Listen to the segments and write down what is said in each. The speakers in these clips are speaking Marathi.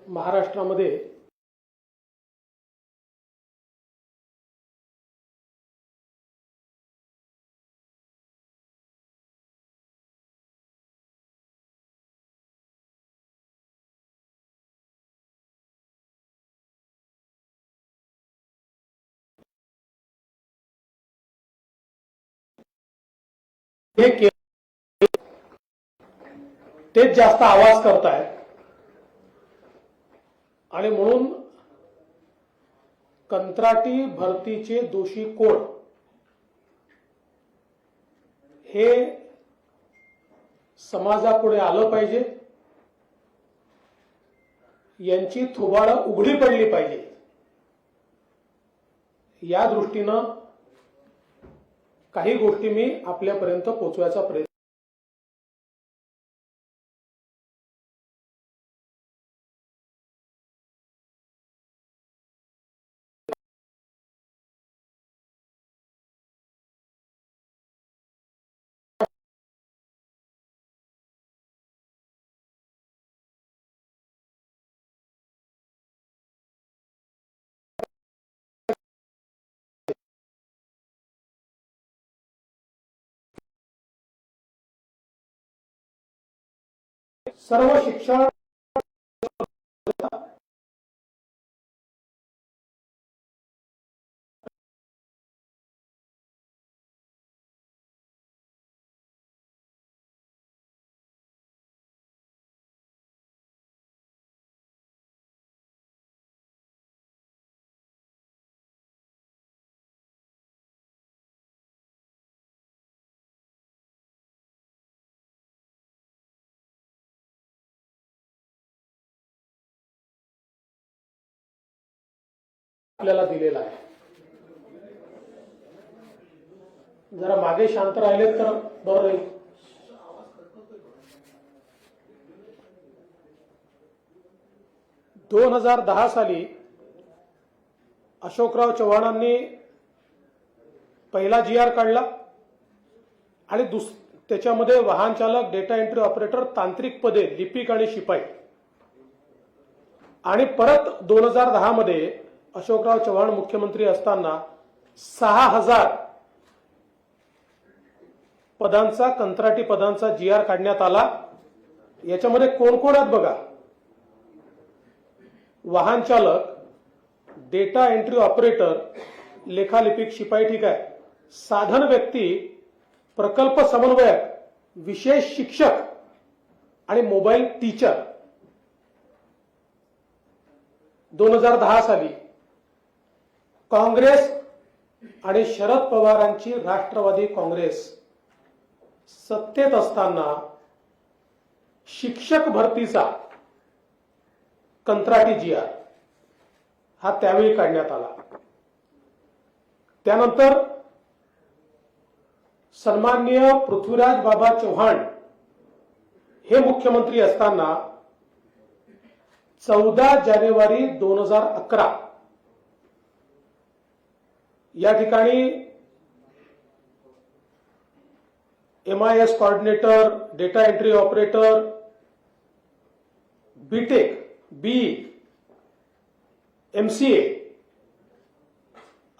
महाराष्ट्रामध्ये तेच जास्त आवाज करतायत आणि म्हणून कंत्राटी भरतीचे दोषी कोण हे समाजापुढे आलं पाहिजे, यांची थोबाडं उघडी पडली पाहिजे। या दृष्टीनं काही गोष्टी मी आपल्यापर्यंत पोहोचवायचा प्रयत्न सर्व शिक्षण आपल्याला दिलेला आहे। जरा मागे शांत राहिले तर बरं राहील। दोन 2010 साली अशोकराव चव्हाणांनी पहिला GR काढला आणि त्याच्यामध्ये वाहन चालक, डेटा एंट्री ऑपरेटर, तांत्रिक पदे, लिपिक आणि शिपाई, आणि परत 2010 मध्ये अशोकराव चव्हाण मुख्यमंत्री असताना 6000 पदांचा, कंत्राटी पदांचा GR काढण्यात आला। याच्यामध्ये कोण कोण आहेत बघा। वाहन चालक, डेटा एंट्री ऑपरेटर, लेखालिपिक, शिपाई, ठीक आहे, साधन व्यक्ती, प्रकल्प समन्वयक, विशेष शिक्षक आणि मोबाईल टीचर। 2010 साली काँग्रेस आणि शरद पवारांची राष्ट्रवादी काँग्रेस सत्तेत असताना शिक्षक भरतीचा कंत्राटी GR हा त्यावेळी काढण्यात आला। त्यानंतर सन्माननीय पृथ्वीराज बाबा चव्हाण हे मुख्यमंत्री असताना 14 जानेवारी 2011 या ठिकाणी MIS coordinator, data entry operator, BTech, BE, MCA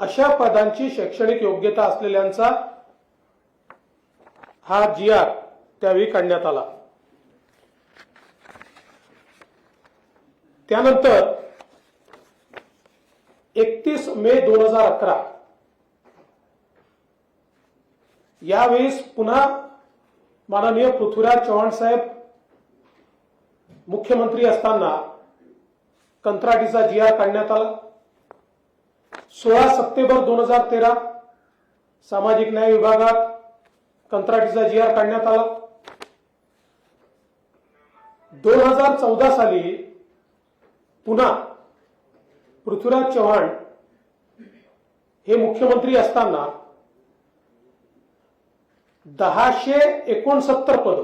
अशा पदांची शैक्षणिक योग्यता असलेल्यांचा हा GR त्यावेळी काढण्यात आला। त्यानंतर 31 मे 2011 यावेळेस पुन्हा माननीय पृथ्वीराज चव्हाण साहेब मुख्यमंत्री असताना कंत्राटीचा GR काढण्यात आला। 16 सप्टेंबर 2013 सामाजिक न्याय विभागात कंत्राटीचा GR काढण्यात आला। 2014 साली पुन्हा पृथ्वीराज चव्हाण हे मुख्यमंत्री असताना 1069 पद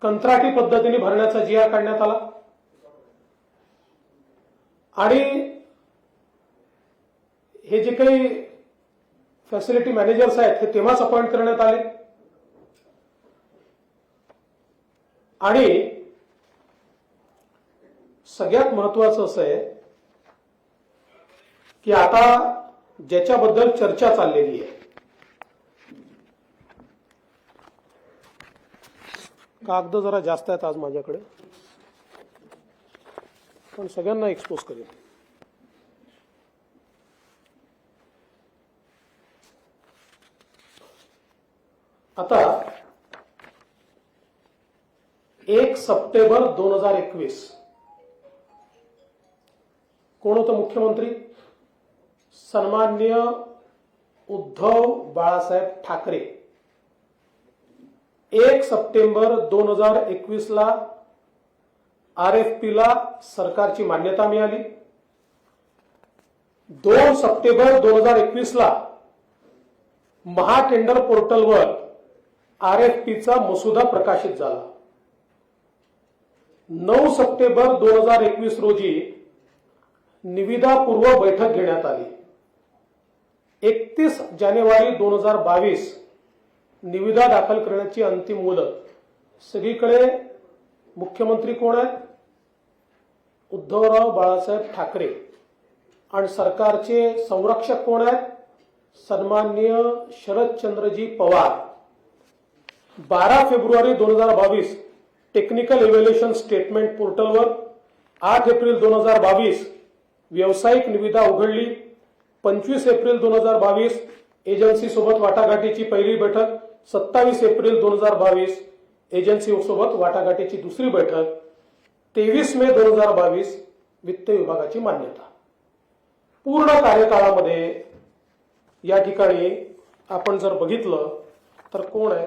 कंत्राटी पद्धतीने भरण्याचा GR काढण्यात आला आणि हे जे काही फॅसिलिटी मॅनेजर्स आहेत हे तेव्हाच अपॉइंट करण्यात आले। आणि सगळ्यात महत्वाचं असं आहे की आता ज्याच्याबद्दल चर्चा चाललेली आहे, कागद जरा जास्त आहेत आज माझ्याकडे, पण सगळ्यांना एक्सपोज करेल. आता 1 सप्टेंबर 2021 कोण होतं मुख्यमंत्री? सन्माननीय उद्धव बाळासाहेब ठाकरे. 1 सप्टेंबर 2021 ला RFP ला सरकारची मान्यता मिळाली. 2 सप्टेंबर 2021 ला महाटेंडर पोर्टलवर RFPचा मसुदा प्रकाशित झाला. 9 सप्टेंबर 2021 रोजी निविदापूर्व बैठक घेण्यात आली. 31 जानेवारी 2022 निविदा दाखल करण्याची अंतिम मुदत. सगळीकडे मुख्यमंत्री कोण आहेत? उद्धवराव बाळासाहेब ठाकरे. आणि सरकारचे संरक्षक कोण आहेत? सन्माननीय शरदचंद्रजी पवार. 12 फेब्रुवारी 2022 टेक्निकल इव्हॅल्युएशन स्टेटमेंट पोर्टलवर. 8 एप्रिल 2022 व्यावसायिक निविदा उघडली. 25 एप्रिल 2022 एजन्सी सोबत वाटाघाटीची पहिली बैठक. 27 एप्रिल 2022 एजन्सी सोबत वाटाघाटीची दुसरी बैठक. 23 मे 2022 वित्त विभागाची मान्यता. पूर्ण कार्यकाळामध्ये या ठिकाणी आपण जर बघितलं तर कोण आहे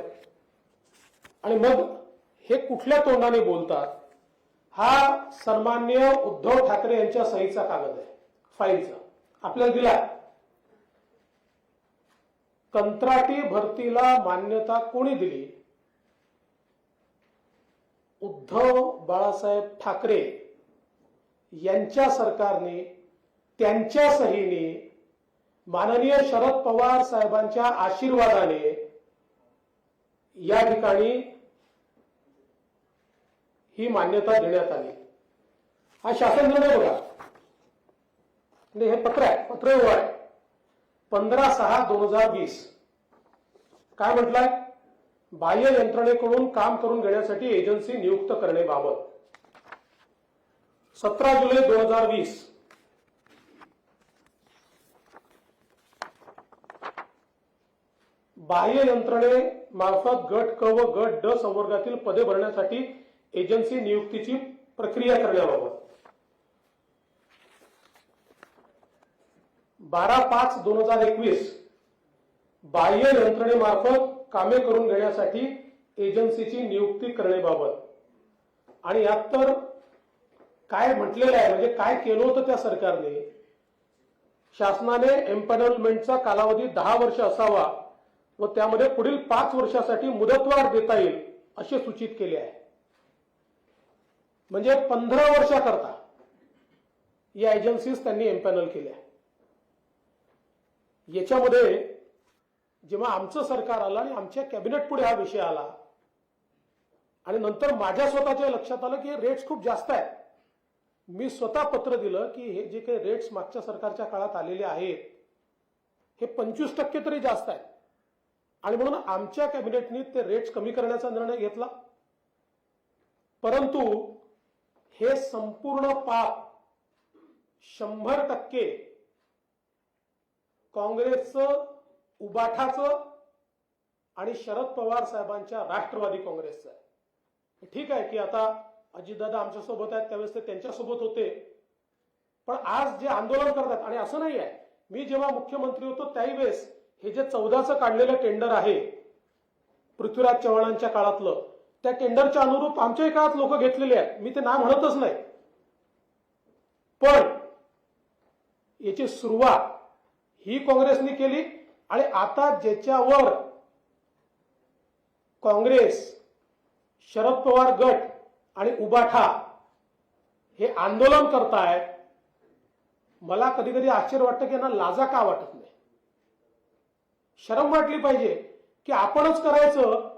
आणि मग हे कुठल्या तोंडाने बोलतात? हा सन्माननीय उद्धव ठाकरे यांच्या सहीचा कागद आहे, फाईलचा आपल्याला दिला. कंत्राटी भरतीला मान्यता कोणी दिली? उद्धव बाळासाहेब ठाकरे यांच्या सरकारने त्यांच्या सहीने माननीय शरद पवार साहेबांच्या आशीर्वादाने या ठिकाणी ही मान्यता देण्यात आली. हा शासन निर्णय बघा, म्हणजे हे पत्र आहे, पत्र आहे 15/6/2020. काय म्हटलंय? बाह्य यंत्रणेकडून काम करून घेण्यासाठी एजन्सी नियुक्त करण्याबाबत. 17 जुलै 2020 बाह्य यंत्रणे मार्फत गट क व गट ड संवर्गातील पदे भरण्यासाठी एजन्सी नियुक्तीची प्रक्रिया करण्याबाबत. 12/5/2021 बाह्य यंत्रणेमार्फत कामे करून घेण्यासाठी एजन्सीची नियुक्ती करण्याबाबत. आणि यात तर काय म्हटलेलं आहे, म्हणजे काय केलं होतं त्या सरकारने? शासनाने एम्पॅनलमेंटचा कालावधी 10 वर्ष असावा व त्यामध्ये पुढील 5 वर्षासाठी मुदतवाढ देता येईल असे सूचित केले आहे. म्हणजे 15 वर्षाकरता या एजन्सीज त्यांनी एम्पॅनल केल्या. याच्यामध्ये जेव्हा आमचं सरकार आलं आणि आमच्या कॅबिनेट पुढे हा विषय आला आणि नंतर माझ्या स्वतःच्या लक्षात आलं की रेट्स खूप जास्त आहेत. मी स्वतः पत्र दिलं की हे जे काही रेट्स मागच्या सरकारच्या काळात आलेले आहेत हे 25% तरी जास्त आहेत आणि म्हणून आमच्या कॅबिनेटने ते रेट्स कमी करण्याचा निर्णय घेतला. परंतु हे संपूर्ण पाप 100% काँग्रेसचं, उबाठाचं आणि शरद पवार साहेबांच्या राष्ट्रवादी काँग्रेसचं आहे. ठीक आहे की आता अजितदादा आमच्या सोबत आहेत, त्यावेळेस ते त्यांच्या सोबत होते, पण आज जे आंदोलन करतात, आणि असं नाही आहे, मी जेव्हा मुख्यमंत्री होतो त्यावेळेस हे जे 14चं काढलेलं टेंडर आहे पृथ्वीराज चव्हाणांच्या काळातलं, त्या टेंडरच्या अनुरूप आमच्याही काळात लोक घेतलेले आहेत, मी ते नाव म्हणतच नाही. पण याची सुरुवात ही काँग्रेसने केली आणि आता ज्याच्यावर काँग्रेस, शरद पवार गट आणि उबाठा हे आंदोलन करतायत, मला कधी कधी आश्चर्य वाटतं की यांना लाजा का वाटत नाही. शरम वाटली पाहिजे की आपणच करायचं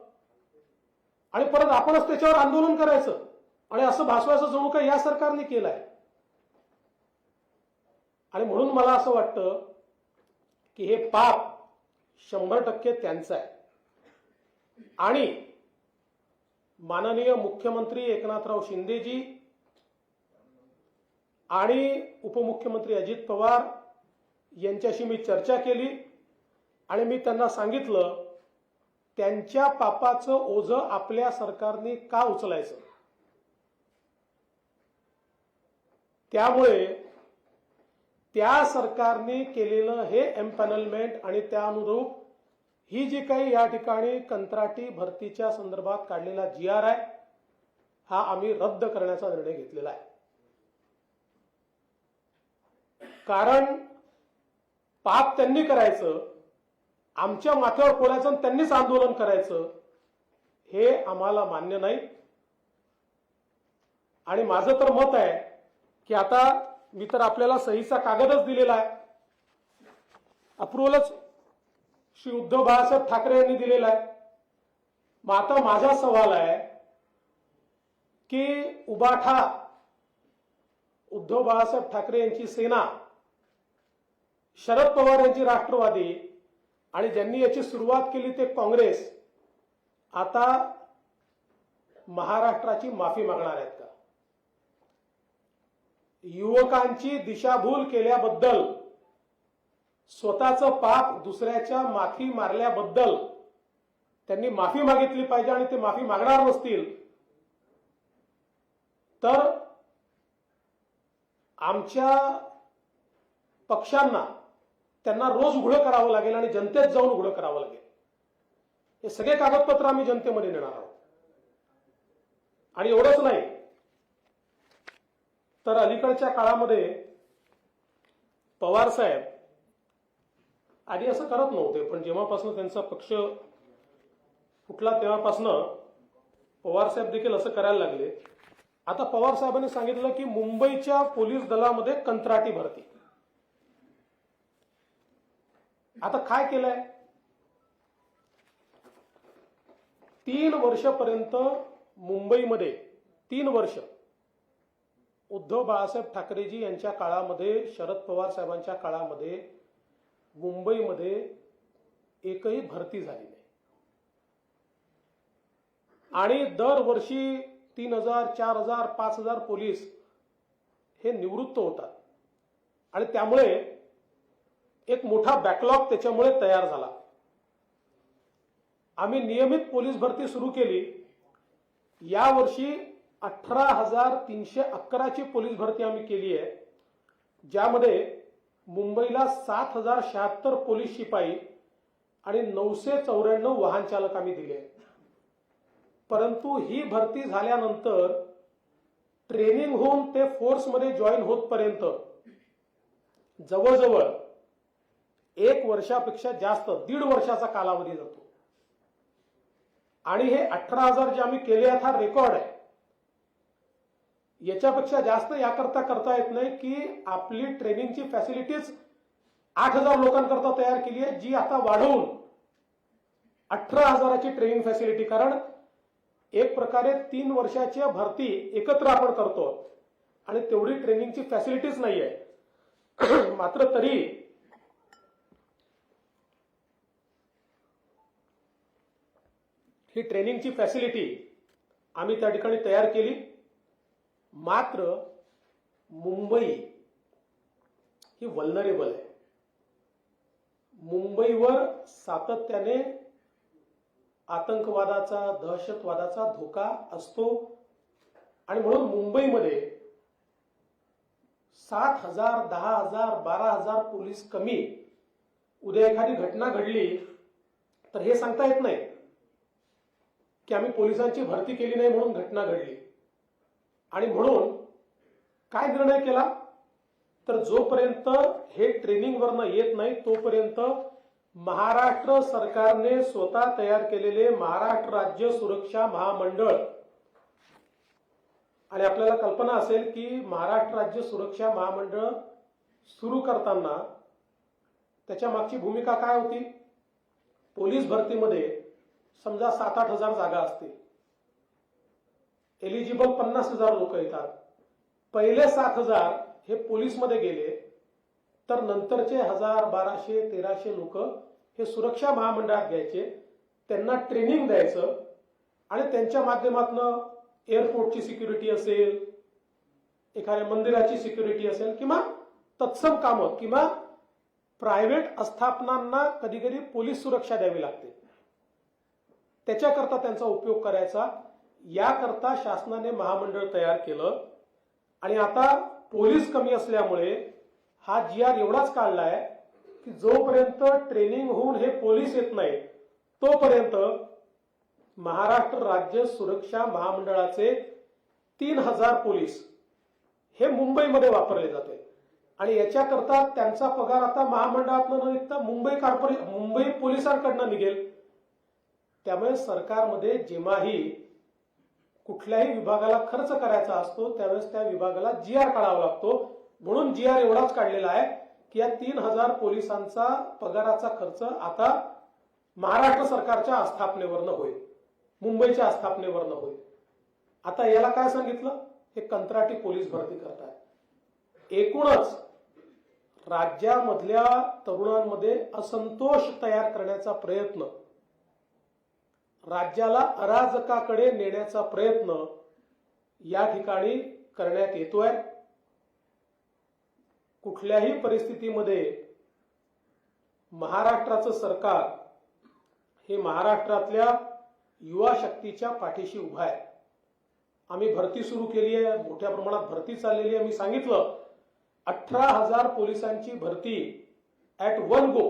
आणि परत आपणच त्याच्यावर आंदोलन करायचं आणि असं भासवायचं जणू काय या सरकारने केलं आहे. आणि म्हणून मला असं वाटतं की हे पाप 100% त्यांचं आहे. आणि माननीय मुख्यमंत्री एकनाथराव शिंदेजी आणि उपमुख्यमंत्री अजित पवार यांच्याशी मी चर्चा केली आणि मी त्यांना सांगितलं त्यांच्या पापाचं ओझं आपल्या सरकारने का उचलायचं. त्यामुळे त्या सरकारने केलेलं हे एम्पॅनलमेंट आणि त्या अनुरूप ही जी काही या ठिकाणी कंत्राटी भरतीच्या संदर्भात काढलेला GR आहे हा आम्ही रद्द करण्याचा निर्णय घेतलेला आहे. कारण पाप त्यांनी करायचं, आमच्या माथ्यावर फोडायचं आणि त्यांनीच आंदोलन करायचं हे आम्हाला मान्य नाही. आणि माझं तर मत आहे की आता मी तर आपल्याला सहीचा कागदच दिलेला आहे, अप्रुव्हलच श्री उद्धव बाळासाहेब ठाकरे यांनी दिलेला आहे. मग आता माझा सवाल आहे की उबाठा उद्धव बाळासाहेब ठाकरे यांची सेना, शरद पवार यांची राष्ट्रवादी आणि ज्यांनी याची सुरुवात केली ते काँग्रेस आता महाराष्ट्राची माफी मागणार आहेत का? युवकांची दिशाभूल केल्याबद्दल, स्वतःचं पाप दुसऱ्याच्या माथी मारल्याबद्दल त्यांनी माफी मागितली पाहिजे. आणि ते माफी मागणार नसतील तर आमच्या पक्षांना त्यांना रोज उघडं करावं लागेल आणि जनतेत जाऊन उघडं करावं लागेल. हे सगळे कागदपत्र आम्ही जनतेमध्ये नेणार आहोत. आणि एवढंच नाही तर अलीकडच्या काळामध्ये पवार साहेब आधी असं करत नव्हते, पण जेव्हापासून त्यांचा पक्ष फुटला तेव्हापासून पवार साहेब देखील असं करायला लागले. आता पवार साहेबांनी सांगितलं की मुंबईच्या पोलीस दलामध्ये कंत्राटी भरती. आता काय केलंय, 3 वर्षापर्यंत मुंबईमध्ये 3 वर्ष उद्धव बाळासाहेब ठाकरेजी यांच्या काळामध्ये, शरद पवार साहेबांच्या काळामध्ये मुंबईमध्ये एकही भरती झाली नाही. आणि दरवर्षी 3,000, 4,000, 5,000 पोलीस हे निवृत्त होतात. आणि त्यामुळे एक मोठा बॅकलॉग त्याच्यामुळे तयार झाला. आम्ही नियमित पोलीस भरती सुरू केली. यावर्षी 18,311 ची पोलीस भरती आम्ही केली आहे, ज्यामध्ये मुंबईला 7,076 पोलीस शिपाई आणि 994 वाहन चालक आम्ही दिले. परंतु ही भरती झाल्यानंतर ट्रेनिंग होऊन ते फोर्समध्ये जॉईन होतपर्यंत जवळजवळ 1 वर्षापेक्षा जास्त, 1.5 वर्षाचा कालावधी जातो. आणि हे 18,000 जे आम्ही केले आहेत हा रेकॉर्ड आहे. याच्यापेक्षा जास्त याकरता करता येत नाही की आपली ट्रेनिंगची फॅसिलिटीज 8,000 लोकांकरता तयार केली आहे, जी आता वाढवून 18,000ची ट्रेनिंग फॅसिलिटी. कारण एक प्रकारे 3 वर्षाच्या भरती एकत्र आपण करतो आणि तेवढी ट्रेनिंगची फॅसिलिटीज नाही आहे. मात्र तरी ही ट्रेनिंगची फॅसिलिटी आम्ही त्या ठिकाणी तयार केली. मात्र मुंबई ही वल्नरेबल आहे. मुंबईवर सातत्याने आतंकवादाचा, दहशतवादाचा धोका असतो. आणि म्हणून मुंबईमध्ये 7,000, 10,000, 12,000 पोलीस कमी उद्या एखादी घटना घडली तर हे सांगता येत नाही की आम्ही पोलिसांची भरती केली नाही म्हणून घटना घडली. आणि म्हणून काय निर्णय केला तर जोपर्यंत हे ट्रेनिंगवरनं येत नाही तोपर्यंत महाराष्ट्र सरकारने स्वतः तयार केलेले महाराष्ट्र राज्य सुरक्षा महामंडळ, आणि आपल्याला कल्पना असेल की महाराष्ट्र राज्य सुरक्षा महामंडळ सुरू करताना त्याच्या मागची भूमिका काय होती. पोलीस भरतीमध्ये समजा 7-8 हजार जागा असतील एलिजिबल 50,000 लोक येतात. पहिले 7,000 हे पोलीसमध्ये गेले, तर नंतरचे 1,000, 1,200, 1,300 लोक हे सुरक्षा महामंडळात घ्यायचे, त्यांना ट्रेनिंग द्यायचं आणि त्यांच्या माध्यमातून एअरपोर्टची सिक्युरिटी असेल, एखाद्या मंदिराची सिक्युरिटी असेल किंवा तत्सम कामं किंवा प्रायव्हेट आस्थापनांना कधी कधी पोलीस सुरक्षा द्यावी लागते, त्याच्याकरता त्यांचा उपयोग करायचा. याकरता शासनाने महामंडळ तयार केलं आणि आता पोलीस कमी असल्यामुळे हा GR एवढाच काढलाय की जोपर्यंत ट्रेनिंग होऊन हे पोलीस येत नाही तोपर्यंत महाराष्ट्र राज्य सुरक्षा महामंडळाचे 3,000 पोलीस हे मुंबईमध्ये वापरले जाते आणि याच्याकरता त्यांचा पगार आता महामंडळातून न निघता मुंबई पोलिसांकडनं निघेल. त्यामुळे सरकारमध्ये जेव्हाही कुठल्याही विभागाला खर्च करायचा असतो त्यावेळेस त्या विभागाला GR काढावा लागतो. म्हणून GR एवढाच काढलेला आहे की या 3,000 पोलिसांचा पगाराचा खर्च आता महाराष्ट्र सरकारच्या आस्थापनेवरनं होईल, मुंबईच्या आस्थापनेवरनं होईल. आता याला काय सांगितलं, हे कंत्राटी पोलीस भरती करतायत. एकूणच राज्यामधल्या तरुणांमध्ये असंतोष तयार करण्याचा प्रयत्न, राज्याला अराजकाकडे नेण्याचा प्रयत्न या ठिकाणी करण्यात येतोय. कुठल्याही परिस्थितीमध्ये महाराष्ट्राचं सरकार हे महाराष्ट्रातल्या युवा शक्तीच्या पाठीशी उभा आहे. आम्ही भरती सुरू केली आहे, मोठ्या प्रमाणात भरती चाललेली आहे. मी सांगितलं 18,000 पोलिसांची भरती ऍट वन गो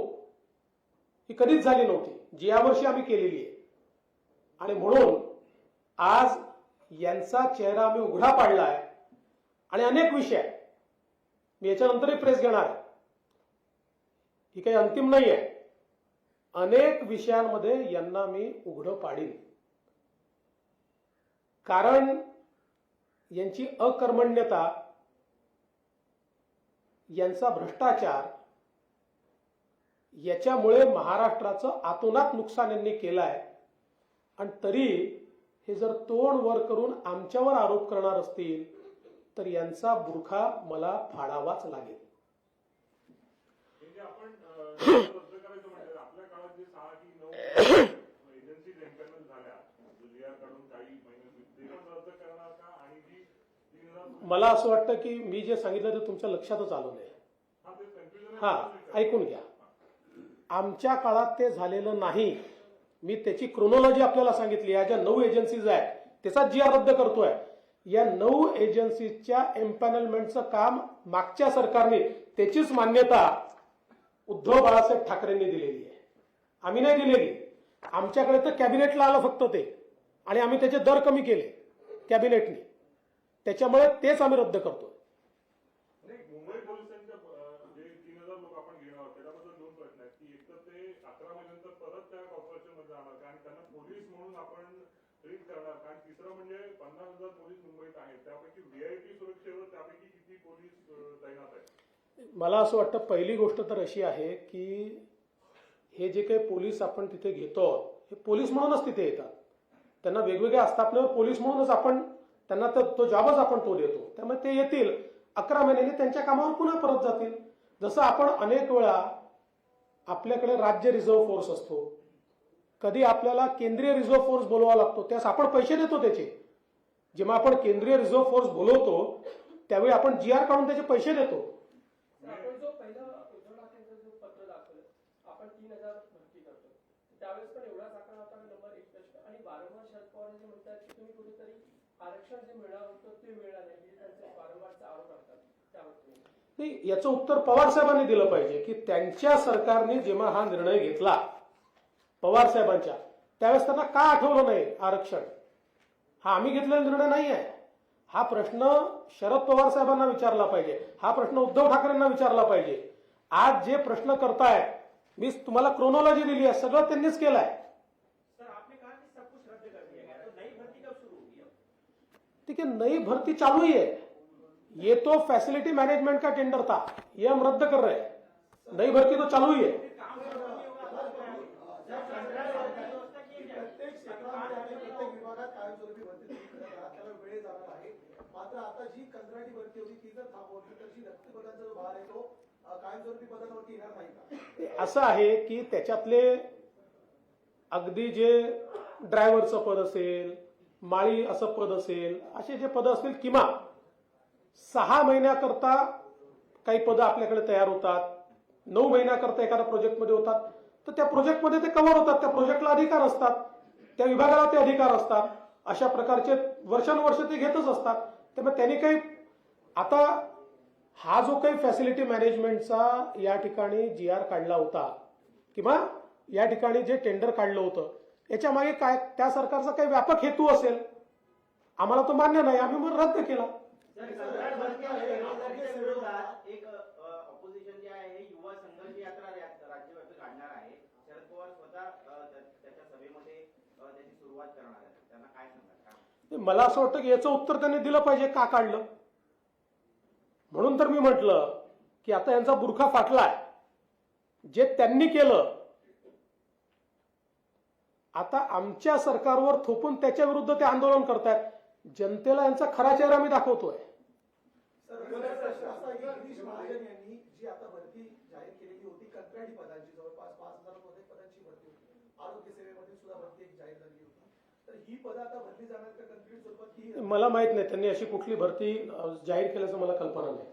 ही कधीच झाली नव्हती, जी यावर्षी आम्ही केलेली आहे. आणि म्हणून आज यांचा चेहरा आम्ही उघडा पाडलाय आणि अनेक विषय मी याच्यानंतरही प्रेस घेणार आहे, ही काही अंतिम नाही आहे. अनेक विषयांमध्ये यांना मी उघडं पाडीन, कारण यांची अकर्मण्यता, यांचा भ्रष्टाचार याच्यामुळे महाराष्ट्राचं आतोनात नुकसान यांनी केलं आहे. आणि तरी हे जर तोंड वर करून आमच्यावर आरोप करणार असतील तर यांचा बुरखा मला फाडावाच लागेल. म्हणजे आपण रद्द करायचं म्हणजे आपल्या काळात जे 6 की 9 एजन्सी एम्पॅनल झाल्या, GR काढून काही महिने रद्द करणार का? आणि जी 3,000 मला असं वाटतं की मी जे सांगितलं ते तुमच्या लक्षातच आलं नाही. ऐकून घ्या, आमच्या काळात ते झालेलं नाही. मी त्याची क्रोनॉलॉजी आपल्याला सांगितली. या ज्या 9 एजन्सीज आहेत त्याचा GR रद्द करतोय. या 9 एजन्सीजच्या एम्पॅनलमेंटचं काम मागच्या सरकारने, त्याचीच मान्यता उद्धव बाळासाहेब ठाकरेंनी दिलेली आहे, आम्ही नाही दिलेली. आमच्याकडे तर कॅबिनेटला आलं फक्त ते, आणि आम्ही त्याचे दर कमी केले कॅबिनेटने. त्याच्यामुळे तेच आम्ही रद्द करतो. मुंबई पोलिसांच्या जे 3,000 लोक आपण घेणार आहोत त्याच्याबद्दल 2 प्रश्न आहेत की एक तर ते 11 महिन्यानंतर परत त्या कॉर्पोरेशनमध्ये जाणार का आणि त्यांना पोलीस म्हणून आपण ट्रीट करणार का? आणि तिसरं म्हणजे 50,000 पोलीस मुंबईत आहेत, त्यापैकी VIP सुरक्षेवर त्यापैकी किती पोलीस तैनात आहेत? मला असं वाटतं पहिली गोष्ट तर अशी आहे की हे जे काही पोलीस आपण तिथे घेतो हे पोलीस म्हणूनच तिथे येतात. त्यांना वेगवेगळ्या आस्थापनेवर पोलीस म्हणूनच आपण त्यांना तो जॉबच आपण तो देतो. त्यामुळे ते येतील 11 महिन्यांनी त्यांच्या कामावर पुन्हा परत जातील. जसं आपण अनेक वेळा आपल्याकडे राज्य रिझर्व्ह फोर्स असतो, कधी आपल्याला केंद्रीय रिझर्व्ह फोर्स बोलवावा लागतो, त्यास आपण पैसे देतो त्याचे. जेव्हा आपण केंद्रीय रिझर्व्ह फोर्स बोलवतो त्यावेळी आपण GR काढून त्याचे पैसे देतो. आपण जो पहिला उद्धव ठाकरेंचं जो पत्र दाखवलं, आपण 3,000 भरती करतो, त्यावेळेस पण एवढाच आकडा होता. नंबर 1 प्रश्न. आणि वारंवार शरद पवार जे म्हणतात की तुम्ही कुठेतरी आरक्षण जे मिळालं होतं ते मिळालं नाही, त्यांचे वारंवारचा आरोप करतात, त्यावर नाही, याचं उत्तर पवार साहेबांनी दिलं पाहिजे की त्यांच्या सरकारने जेव्हा हा निर्णय घेतला पवार साहेबांच्या, त्यावेळेस त्यांना का आठवलं नाही आरक्षण? हा आम्ही घेतलेला निर्णय नाही आहे. हा प्रश्न शरद पवार साहेबांना विचारला पाहिजे, हा प्रश्न उद्धव ठाकरेंना विचारला पाहिजे. आज जे प्रश्न करताय, मी तुम्हाला क्रोनॉलॉजी दिली आहे, सगळं त्यांनीच केलंय. सर आपने कहा कि सब कुछ रद्द कर दिया गया, तो नई भर्ती कब शुरू होगी? ठीक है, नई भर्ती चालू ही है. ये तो फैसिलिटी मैनेजमेंट का टेंडर था, ये हम रद्द कर रहे हैं. नई भर्ती तो चालू ही है. प्रत्येक विभागात कायमस्वरूपी भरती वेळ जाणार आहे. मात्र आता जी कंत्राटी भरती होती ती जर थांबवली तर जी रिक्तपदांचा जो भार आहे तो कायमस्वरूपी पदांवरती येणार नाही का? असं आहे की त्याच्यातले अगदी जे ड्रायव्हरचं पद असेल, माळी असं पद असेल, असे जे पद असतील किमान 6 महिन्याकरता काही पदं आपल्याकडे तयार होतात, 9 महिन्याकरता एखाद्या प्रोजेक्टमध्ये होतात, तर त्या प्रोजेक्टमध्ये ते कव्हर होतात, त्या प्रोजेक्टला अधिकार असतात, त्या विभागाला ते अधिकार असतात, अशा प्रकारचे वर्षानुवर्ष ते घेतच असतात. त्यामुळे त्यांनी काही आता हा जो काही फॅसिलिटी मॅनेजमेंटचा या ठिकाणी GR काढला होता किंवा या ठिकाणी जे टेंडर काढलं होतं याच्या मागे काय त्या सरकारचा काही व्यापक हेतू असेल, आम्हाला तो मान्य नाही, आम्ही मग रद्द केला. एक ऑपोजिशन जे आहे युवा संघर्ष यात्रा राज्यव्यापी काढणार आहे. शरद पवार स्वतः त्याच्या सभेमध्ये त्याची सुरुवात करणार आहे. त्यांना काय सांगणार? मला असं वाटतं की याचं उत्तर त्यांनी दिलं पाहिजे का काढलं. म्हणून तर मी म्हटलं की आता यांचा बुरखा फाटलाय, जे त्यांनी केलं आता आमच्या सरकारवर थोपून त्याच्या विरुद्ध ते आंदोलन करतायत. जनतेला यांचा खरा चेहरा मी दाखवतोय. सर, दुसरा प्रश्न असा आहे की गिरीश महाजन यांनी जी आता भरती जाहीर केलेली होती कंत्राटी पदांची, जवळपास 5,000 पदांची भरती होती. आरोग्य सेवेमध्ये सुद्धा भरती एक जाहीर झाली होती. तर ही पदं आता भरली जाणार का कंत्राटी स्वरूपात की? मला माहित नाही त्यांनी अशी कुठली भरती जाहीर केल्याचं मला कल्पना नाही.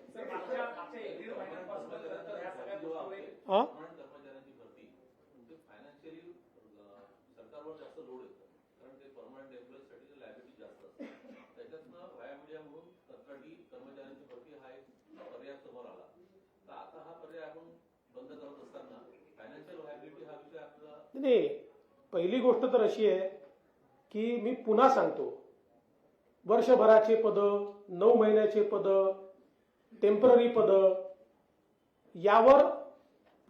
हा? कर्मचाऱ्यांची भरती फायनान्शियली सरकारवर जास्त लोड येतं, कारण ते परमनंट एम्प्लॉईजसाठी लायबिलिटी जास्त असते. त्याच्यातनं व्हाया मीडिया म्हणून कंत्राटी कर्मचाऱ्यांची भरती हा एक पर्याय समोर आला. तर आता हा पर्याय आपण बंद करत असताना फायनान्शियल व्हायबिलिटी हा विषय आपला नाही, पहिली गोष्ट तर अशी आहे की मी पुन्हा सांगतो, वर्षभराचे पदं, 9 महिन्याचे पदं, टेम्पररी पदं, यावर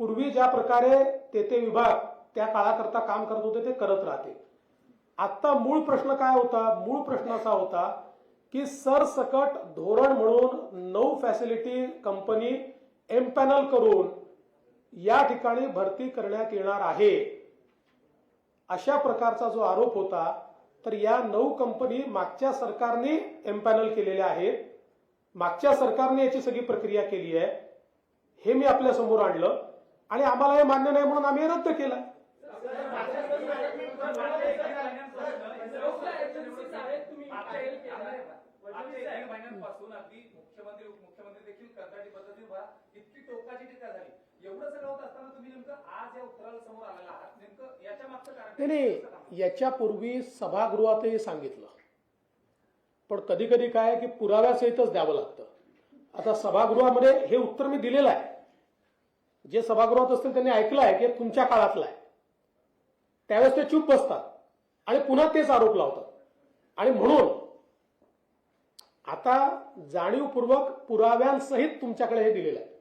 पूर्वी ज्या प्रकारे ते विभाग त्या काळाकरता काम करत होते ते करत राहते. आता मूळ प्रश्न काय होता? मूळ प्रश्न असा होता की सरसकट धोरण म्हणून 9 फॅसिलिटी कंपनी एम्पॅनल करून या ठिकाणी भरती करण्यात येणार आहे, अशा प्रकारचा जो आरोप होता. तर या 9 कंपनी मागच्या सरकारने एम्पॅनल केलेल्या आहेत, मागच्या सरकारने याची सगळी प्रक्रिया केली आहे, हे मी आपल्या समोर आणलं आणि आम्हाला हे मान्य नाही म्हणून आम्ही रद्द केलं. महिन्यांपासून अगदी मुख्यमंत्री देखील कंत्राटी पद्धतीवर इतकी टोकाची टीका झाली. एवढं सगळं होत असताना तुम्ही नेमकं आज या उत्तराला समोर आलेला आहात, नेमकं याच्या मागचं कारण? नाही, याच्यापूर्वी सभागृहातही सांगितलं, पण कधी कधी काय की पुराव्यासहितच द्यावं लागतं. आता सभागृहामध्ये हे उत्तर मी दिलेलं आहे, जे सभागृहात असतील त्यांनी ऐकलं आहे की तुमच्या काळातलं आहे. त्यावेळेस ते चूप बसतात आणि पुन्हा तेच आरोप लावतात. आणि म्हणून आता जाणीवपूर्वक पुराव्यांसहित तुमच्याकडे हे दिलेलं आहे.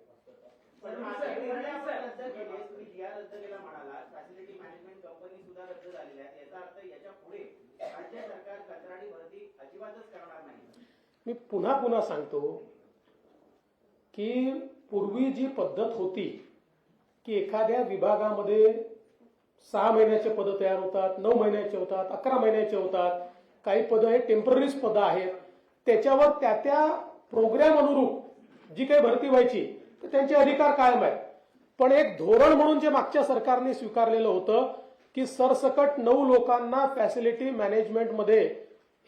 तुम्ही GR रद्द केला म्हणाला, फॅसिलिटी मॅनेजमेंट कंपनी सुद्धा रद्द झालेल्या आहेत. याचा अर्थ याच्या पुढे राज्य सरकार कंत्राटी भरती अजिबातच करणार नाही. मी पुन्हा सांगतो की पूर्वी जी पद्धत होती की एखाद्या विभागामध्ये 6 महिन्याचे पदं तयार होतात, 9 महिन्याचे होतात, 11 महिन्याचे होतात, काही पदं हे टेम्पररीज पदं आहेत, त्याच्यावर त्या प्रोग्राम अनुरूप जी काही भरती व्हायची तर त्यांचे अधिकार कायम आहेत. पण एक धोरण म्हणून जे मागच्या सरकारने स्वीकारलेलं होतं की सरसकट 9 लोकांना फॅसिलिटी मॅनेजमेंटमध्ये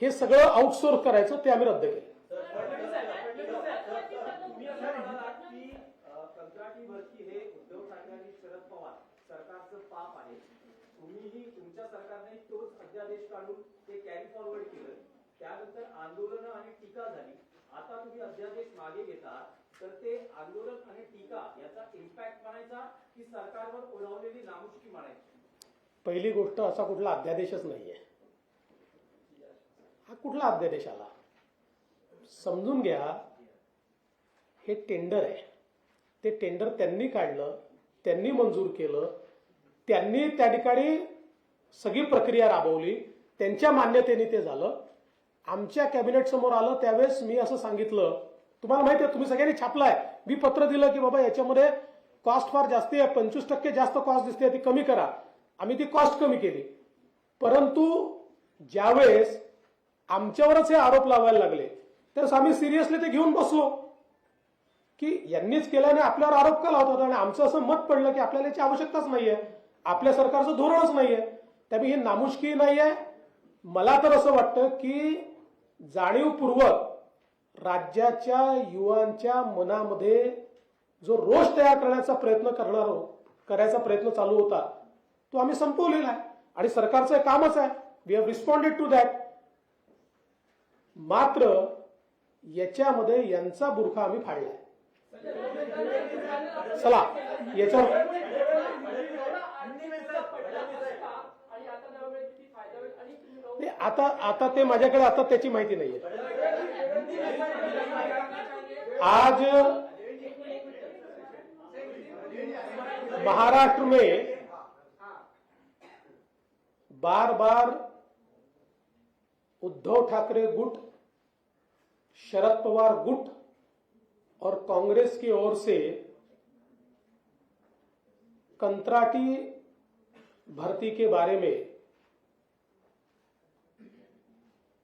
हे सगळं आउटसोर्स करायचं, ते आम्ही रद्द केलं. कंत्राटी भरती हे उद्धव ठाकरे आणि शरद पवार सरकारचं पाप आहे. तुम्हीही तुमच्या सरकारने तोच अध्यादेश काढून ते कॅरी फॉरवर्ड केलं. त्यानंतर आंदोलनं आणि टीका झाली. आता तुम्ही अध्यादेश मागे घेता, तर ते आंदोलन आणि टीका याचा इम्पॅक्ट म्हणायचा की सरकारवर ओढवलेली नामुष्की म्हणायची? पहिली गोष्ट, असा कुठला अध्यादेशच नाहीये. हा कुठला अध्यादेश आला? समजून घ्या, हे टेंडर आहे. ते टेंडर त्यांनी काढलं, त्यांनी मंजूर केलं, त्यांनी त्या ठिकाणी सगळी प्रक्रिया राबवली, त्यांच्या मान्यतेने ते झालं. आमच्या कॅबिनेट समोर आलं त्यावेळेस मी असं सांगितलं, तुम्हाला माहिती आहे, तुम्ही सगळ्यांनी छापलाय, मी पत्र दिलं की बाबा याच्यामध्ये कॉस्ट फार जास्ती आहे, 25% जास्त कॉस्ट दिसते, ती कमी करा. आम्ही ती कॉस्ट कमी केली. परंतु ज्यावेळेस आमच्यावरच हे आरोप लावायला लागले, त्यावेळेस आम्ही सिरियसली ते घेऊन बसलो की यांनीच केल्याने आपल्यावर आरोप का लावतात, आणि आमचं असं मत पडलं की आपल्याला याची आवश्यकताच नाहीये, आपल्या सरकारचं धोरणच नाहीये. त्यामुळे ही नामुष्की नाहीये. मला तर असं वाटतं की जाणीवपूर्वक राज्याच्या युवांच्या मनामध्ये जो रोष तयार करण्याचा करायचा प्रयत्न चालू होता तो आम्ही संपवलेला आहे, आणि सरकारचं कामच आहे. We have responded to that. मात्र याच्यामध्ये यांचा बुरखा आम्ही फाडलाय. चला याच्यावर नाही, आता ते माझ्याकडे आता त्याची माहिती नाहीये. आज महाराष्ट्र में बार बार उद्धव ठाकरे गुट, शरद पवार गुट और कांग्रेस की ओर से कंत्राटी भर्ती के बारे में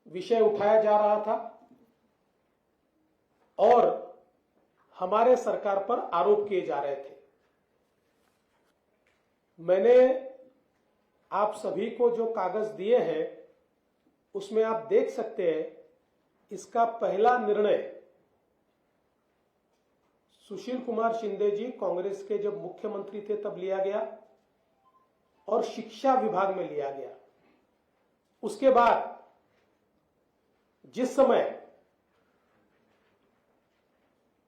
विषय उठाया जा रहा था और हमारे सरकार पर आरोप किए जा रहे थे. मैंने आप सभी को जो कागज दिए हैं उसमें आप देख सकते हैं इसका पहला निर्णय सुशील कुमार शिंदे जी कांग्रेस के जब मुख्यमंत्री थे तब लिया गया और शिक्षा विभाग में लिया गया. उसके बाद जिस समय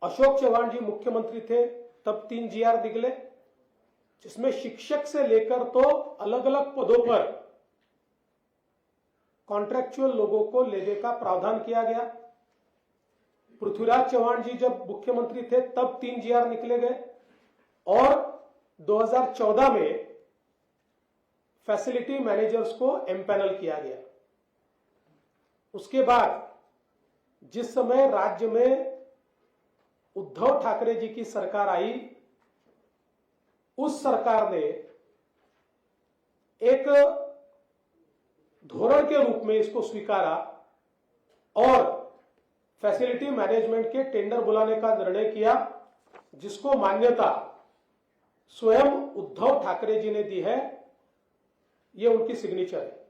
अशोक चौहान जी मुख्यमंत्री थे तब 3 GR निकले, जिसमें शिक्षक से लेकर तो अलग अलग पदों पर कॉन्ट्रैक्चुअल लोगों को लेने का प्रावधान किया गया. पृथ्वीराज चौहान जी जब मुख्यमंत्री थे तब 3 GR निकले गए और 2014 में फैसिलिटी मैनेजर्स को एम्पैनल किया गया. उसके बाद जिस समय राज्य में उद्धव ठाकरे जी की सरकार आई, उस सरकार ने एक धोरण के रूप में इसको स्वीकारा और फैसिलिटी मैनेजमेंट के टेंडर बुलाने का निर्णय किया, जिसको मान्यता स्वयं उद्धव ठाकरे जी ने दी है. ये उनकी सिग्नेचर है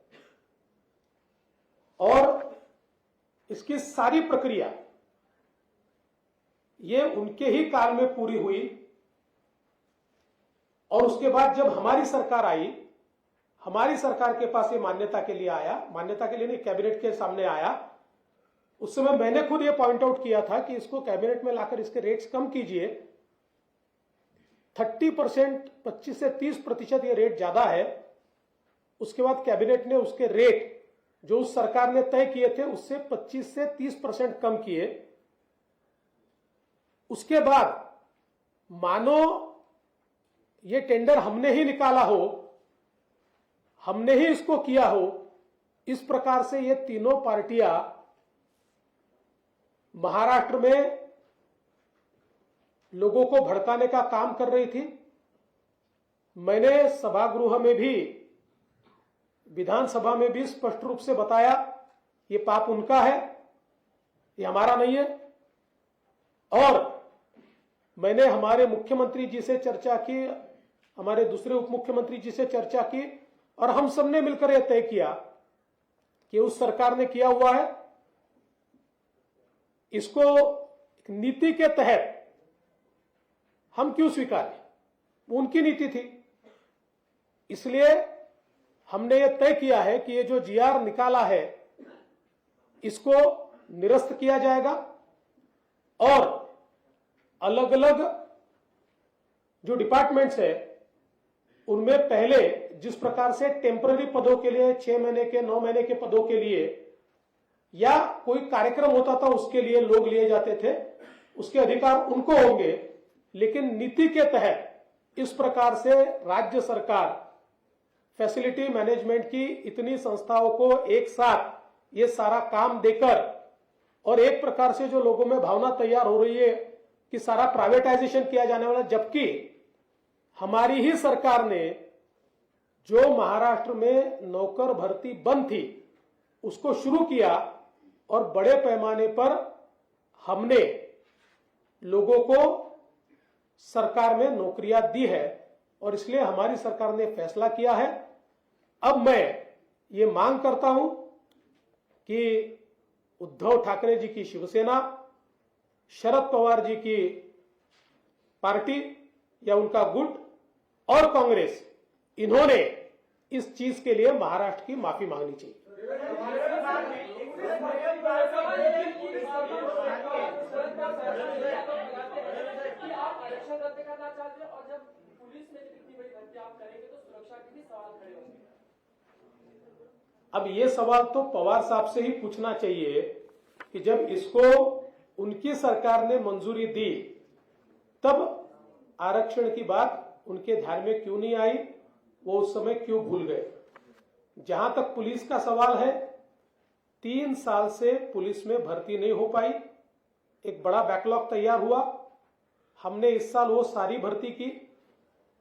और इसकी सारी प्रक्रिया ये उनके ही काल में पूरी हुई. और उसके बाद जब हमारी सरकार आई, हमारी सरकार के पास ये मान्यता के लिए आया, मान्यता के लिए नहीं, कैबिनेट के सामने आया. उस समय मैंने खुद ये पॉइंट आउट किया था कि इसको कैबिनेट में लाकर इसके रेट्स कम कीजिए. 30%, 25 से 30% ये रेट ज्यादा है. उसके बाद कैबिनेट ने उसके रेट जो उस सरकार ने तय किए थे उससे 25 से 30% कम किए. उसके बाद मानो ये टेंडर हमने ही निकाला हो, हमने ही इसको किया हो, इस प्रकार से ये तीनों पार्टियां महाराष्ट्र में लोगों को भड़काने का काम कर रही थी. मैंने सभागृह में भी, विधानसभा में भी स्पष्ट रूप से बताया ये पाप उनका है, ये हमारा नहीं है. और मैंने हमारे मुख्यमंत्री जी से चर्चा की, हमारे दूसरे उप मुख्यमंत्री जी से चर्चा की और हम सबने मिलकर यह तय किया कि उस सरकार ने किया हुआ है, इसको नीति के तहत हम क्यों स्वीकारें. वो उनकी नीति थी, इसलिए हमने ये तय किया है कि ये जो GR निकाला है इसको निरस्त किया जाएगा और अलग अलग जो डिपार्टमेंट्स है उनमें पहले जिस प्रकार से टेम्पररी पदों के लिए 6 महीने के 9 महीने के पदों के लिए या कोई कार्यक्रम होता था उसके लिए लोग लिए जाते थे, उसके अधिकार उनको होंगे. लेकिन नीति के तहत इस प्रकार से राज्य सरकार फैसिलिटी मैनेजमेंट की इतनी संस्थाओं को एक साथ ये सारा काम देकर और एक प्रकार से जो लोगों में भावना तैयार हो रही है कि सारा प्राइवेटाइजेशन किया जाने वाला, जबकि हमारी ही सरकार ने जो महाराष्ट्र में नौकर भर्ती बंद थी उसको शुरू किया और बड़े पैमाने पर हमने लोगों को सरकार में नौकरियां दी है और इसलिए हमारी सरकार ने फैसला किया है। अब मैं ये मांग करता हूं कि उद्धव ठाकरे जी की शिवसेना, शरद पवार जी की पार्टी या उनका गुट और कांग्रेस, इन्होंने इस चीज के लिए महाराष्ट्र की माफी मांगनी चाहिए। कि आप आरक्षण रद्द करना चाहते हैं और जब पुलिस में इतनी बड़ी भर्ती आप करेंगे तो सुरक्षा के भी सवाल खड़े होंगे। अब ये सवाल तो पवार साहब से ही पूछना चाहिए कि जब इसको उनकी सरकार ने मंजूरी दी तब आरक्षण की बात उनके ध्यान में क्यों नहीं आई, वो उस समय क्यों भूल गए। जहां तक पुलिस का सवाल है, 3 साल से पुलिस में भर्ती नहीं हो पाई, एक बड़ा बैकलॉग तैयार हुआ। हमने इस साल वो सारी भर्ती की।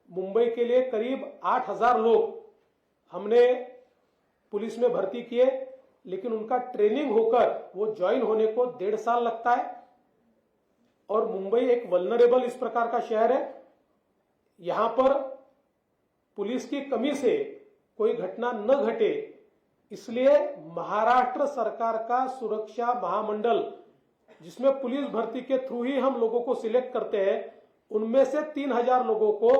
मुंबई के लिए करीब 8,000 लोग हमने पुलिस में भर्ती किए, लेकिन उनका ट्रेनिंग होकर वो ज्वाइन होने को 1.5 साल लगता है। और मुंबई एक वल्नरेबल इस प्रकार का शहर है, यहां पर पुलिस की कमी से कोई घटना न घटे, इसलिए महाराष्ट्र सरकार का सुरक्षा महामंडल, जिसमें पुलिस भर्ती के थ्रू ही हम लोगों को सिलेक्ट करते हैं, उनमें से 3,000 लोगों को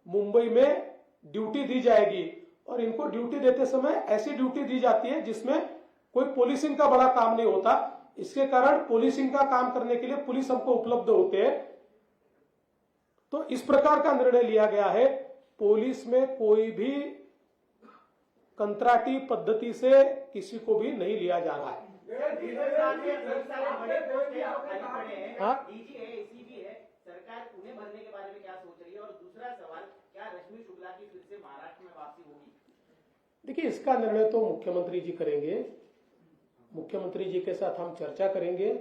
मुंबई में ड्यूटी दी जाएगी। और इनको ड्यूटी देते समय ऐसी ड्यूटी दी जाती है जिसमें कोई पुलिसिंग का बड़ा काम नहीं होता। इसके कारण पुलिसिंग का काम करने के लिए पुलिस हमको उपलब्ध होते हैं। तो इस प्रकार का निर्णय लिया गया है। पुलिस में कोई भी कंत्राटी पद्धति से किसी को भी नहीं लिया जा रहा है। हाँ? डीजी है, एसीबी है, सरकार उन्हें भरने के बारे में क्या सोच रही है? और दूसरा सवाल, क्या रश्मि शुक्ला की फिर से महाराष्ट्र में वापसी होगी? देखिए, इसका निर्णय तो मुख्यमंत्री जी करेंगे। मुख्यमंत्री जी के साथ हम चर्चा करेंगे,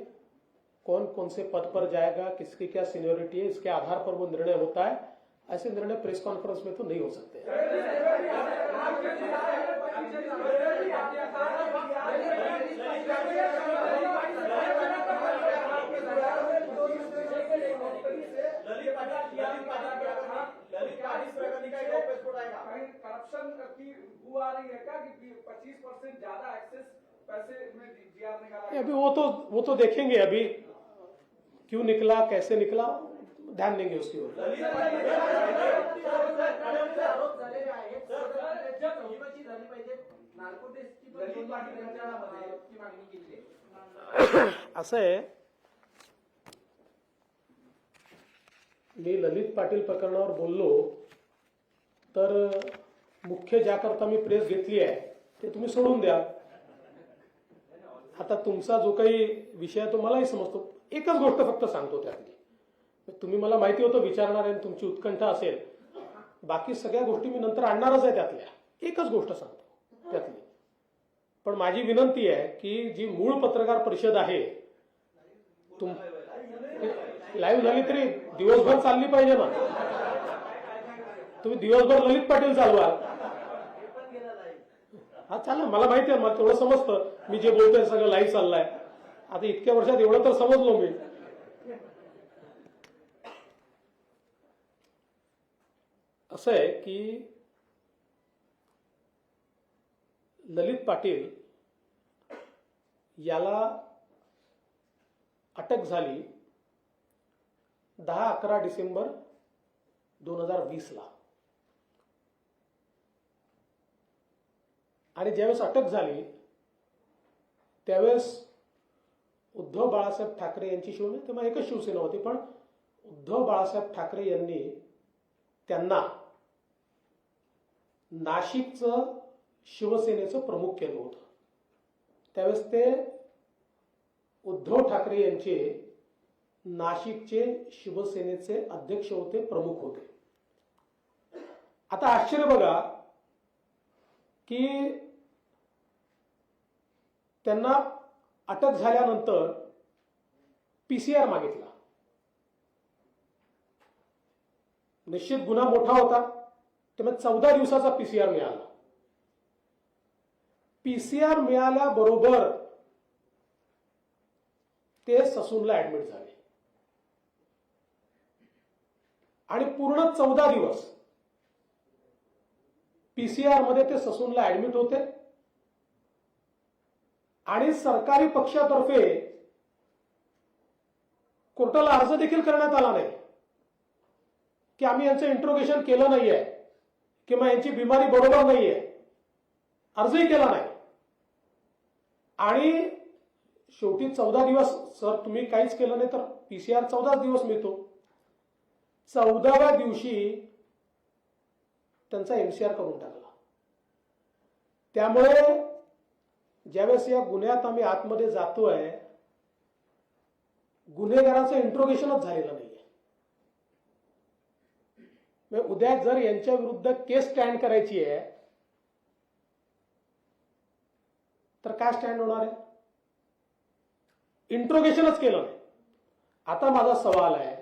कौन कौन से पद पर जाएगा, किसकी क्या सीनियोरिटी है, इसके आधार पर वो निर्णय होता है। ऐसे निर्णय प्रेस कॉन्फ्रेंस में तो नहीं हो सकते। करप्शन की बू आ रही है क्या कि 25% ज्यादा एक्सेस पैसे में जीआर निकाला? अभी वो तो देखेंगे, अभी क्यों निकला, कैसे निकला, ध्यान देंगे उसकी ओर। असं आहे, मी ललित पाटील प्रकरणावर बोललो तर मुख्य ज्याकरता मी प्रेस घेतली आहे ते तुम्ही सोडून द्या। आता तुमचा जो काही विषय आहे तो मलाही समजतो। एकच गोष्ट फक्त सांगतो त्यातली, तुम्ही मला माहिती होतं विचारणार आहे, तुमची उत्कंठा असेल, बाकी सगळ्या गोष्टी मी नंतर आणणारच आहे त्यातल्या। एकच गोष्ट सांगतो त्यातली, पण माझी विनंती आहे की जी मूळ पत्रकार परिषद आहे, तुम लाईव्ह झाली तरी दिवसभर चालली पाहिजे ना। तुम्ही दिवसभर ललित पाटील चालवा, हा चालेल, मला माहिती आहे, मला तेवढं समजतं, मी जे बोलतोय सगळं लाईव्ह चाललंय। आता इतक्या वर्षात एवढं तर समजलो मी। असं आहे की ललित पाटील याला अटक झाली 10-11 डिसेंबर 2020 ला। आणि ज्यावेळेस अटक झाली त्यावेळेस उद्धव बाळासाहेब ठाकरे यांची शिवसेना, तेव्हा एकच शिवसेना होती, पण उद्धव बाळासाहेब ठाकरे यांनी त्यांना नाशिकचं शिवसेनेचं प्रमुख केलं होतं। त्यावेळेस ते उद्धव ठाकरे यांचे नाशिकचे शिवसेनेचे अध्यक्ष होते, प्रमुख होते। आता आश्चर्य बघा की त्यांना अटक झाल्यानंतर पीसीआर मागितला। निश्चित गुन्हा मोठा होता, त्यामुळे 14 दिवसाचा पीसीआर मिळाला। पीसीआर मिळाल्याबरोबर ते ससूनला ऍडमिट झाले आणि पूर्ण 14 दिवस पीसीआर मध्ये ते ससूनला ऍडमिट होते आणि सरकारी पक्षातर्फे कोर्टाला अर्ज देखील करण्यात आला नाही की आम्ही यांचं इंट्रोगेशन केलं नाहीये किंवा यांची बिमारी बरोबर नाहीये, अर्जही केला नाही. आणि शेवटी 14 दिवस सर तुम्ही काहीच केलं नाही तर पीसीआर 14 दिवस मिळतो. 14व्या दिवशी त्यांचा एमसीआर करून टाकला. त्यामुळे ज्यावेळेस या गुन्ह्यात आम्ही आतमध्ये जातोय, गुन्हेगाराचं इंट्रोगेशनच झालेलं नाहीये. उद्या जर यांच्या विरुद्ध केस स्टँड करायची आहे तर काय स्टँड होणार आहे? इंट्रोगेशनच केलं नाही. आता माझा सवाल आहे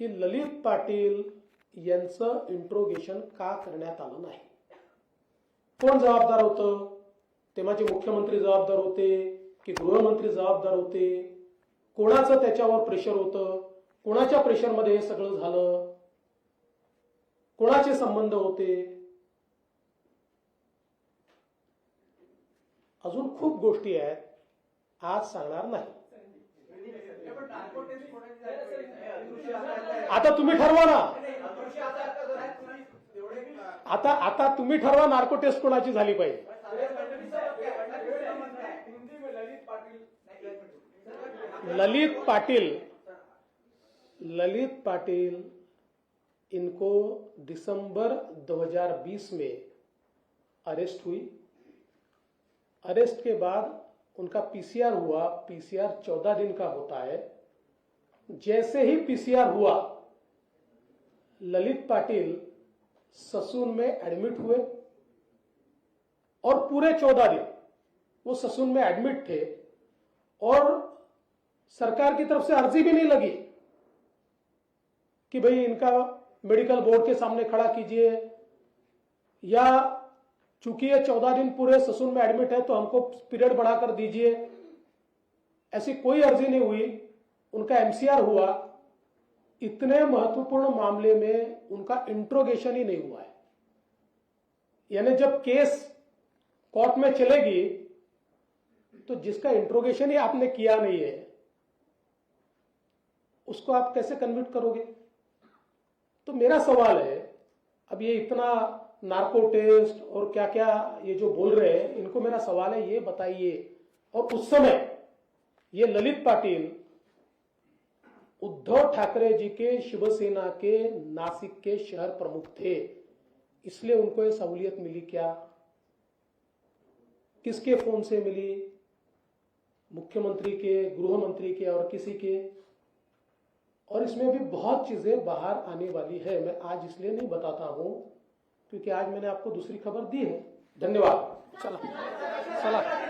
की ललित पाटील यांचं इंट्रोगेशन का करण्यात आलं नाही? कोण जबाबदार होतं? तेव्हाचे मुख्यमंत्री जबाबदार होते की गृहमंत्री जबाबदार होते? कोणाचं त्याच्यावर प्रेशर होतं? कोणाच्या प्रेशरमध्ये हे सगळं झालं? कोणाचे संबंध होते? अजून खूप गोष्टी आहेत, आज सांगणार नाही. आता तुम्ही ठरवा ना. आता तुम्ही ठरवा नार्को टेस्ट कोणाची झाली पाहिजे. ललित पाटिल इनको दिसंबर 2020 में अरेस्ट हुई. अरेस्ट के बाद उनका पीसीआर हुआ. पीसीआर 14 दिन का होता है. जैसे ही पीसीआर हुआ, ललित पाटिल ससून में एडमिट हुए और पूरे 14 दिन वो ससून में एडमिट थे और सरकार की तरफ से अर्जी भी नहीं लगी कि भाई इनका मेडिकल बोर्ड के सामने खड़ा कीजिए, या चूंकि ये 14 दिन पूरे ससून में एडमिट है तो हमको पीरियड बढ़ाकर दीजिए. ऐसी कोई अर्जी नहीं हुई. उनका एमसीआर हुआ. इतने महत्वपूर्ण मामले में उनका इंट्रोगेशन ही नहीं हुआ है. यानी जब केस कोर्ट में चलेगी तो जिसका इंट्रोगेशन ही आपने किया नहीं है उसको आप कैसे कन्विक्ट करोगे? तो मेरा सवाल है, अब ये इतना नार्को टेस्ट और क्या क्या ये जो बोल रहे हैं, इनको मेरा सवाल है ये बताइए. और उस समय ये ललित पाटिल उद्धव ठाकरे जी के शिवसेना के नासिक के शहर प्रमुख थे, इसलिए उनको ये सहूलियत मिली क्या? किसके फोन से मिली? मुख्यमंत्री के, गृह मंत्री के और किसी के? और इसमें भी बहुत चीजें बाहर आने वाली है. मैं आज इसलिए नहीं बताता हूं क्योंकि आज मैंने आपको दूसरी खबर दी है. धन्यवाद. चला.